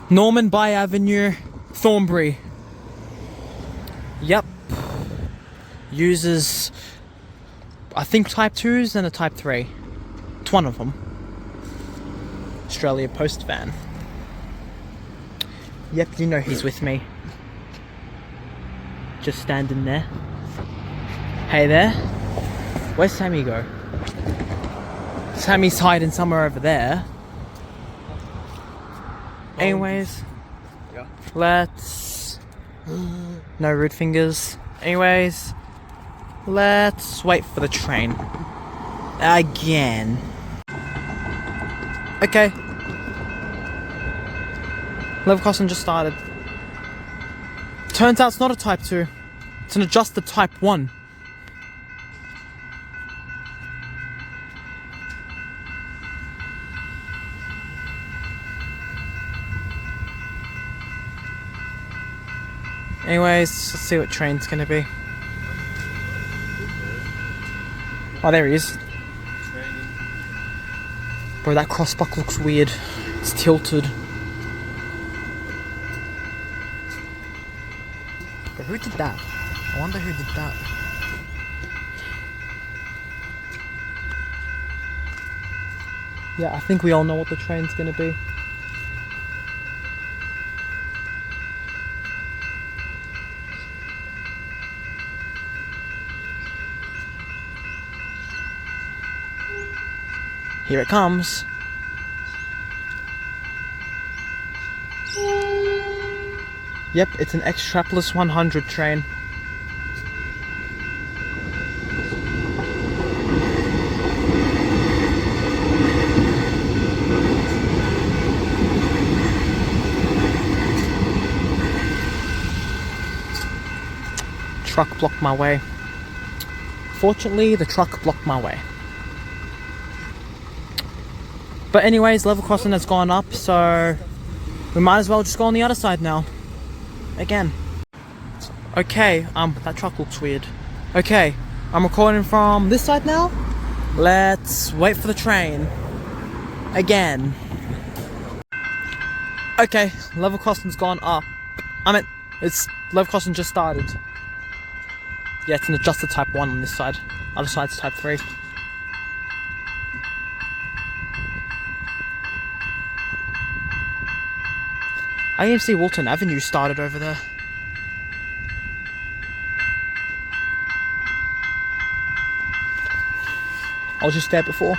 Normanby Avenue, Thornbury. Yep. Uses, I think, type 2s and a type 3. It's one of them. Australia Post van. Yep, you know he's with me. Just standing there. Hey there. Where's Sammy go? Sammy's hiding somewhere over there. Anyways, yeah. Let's... No rude fingers. Anyways, let's wait for the train. Again. Okay. Level crossing just started. Turns out it's not a type 2. It's an adjusted type 1. Anyways, let's see what train's gonna be. Oh, there he is. Bro, that crossbuck looks weird. It's tilted. But who did that? I wonder who did that. Yeah, I think we all know what the train's gonna be. Here it comes. Yep, it's an Extrapolis 100 train. Truck blocked my way. Fortunately, the truck blocked my way. But anyways, level crossing has gone up, so we might as well just go on the other side now. Again. Okay, that truck looks weird. Okay, I'm recording from this side now. Let's wait for the train. Again. Okay, level crossing's gone up. Level crossing just started. Yeah, it's an adjusted type 1 on this side. Other side's type 3. I even see Walton Avenue started over there. I was just there before.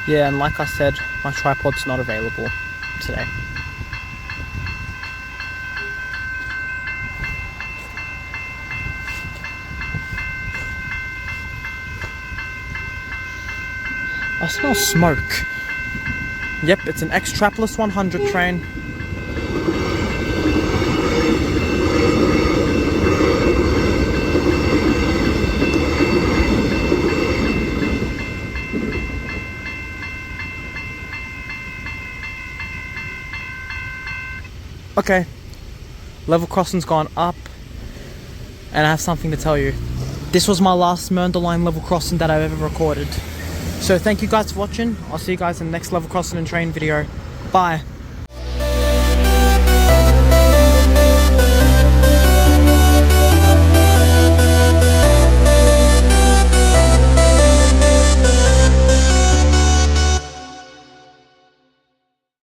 Yeah, and like I said, my tripod's not available today. I smell smoke. Yep, it's an Extrapolis 100 train. Okay, level crossing's gone up, and I have something to tell you. This was my last Mernda line level crossing that I've ever recorded. So thank you guys for watching. I'll see you guys in the next level crossing and train video. Bye.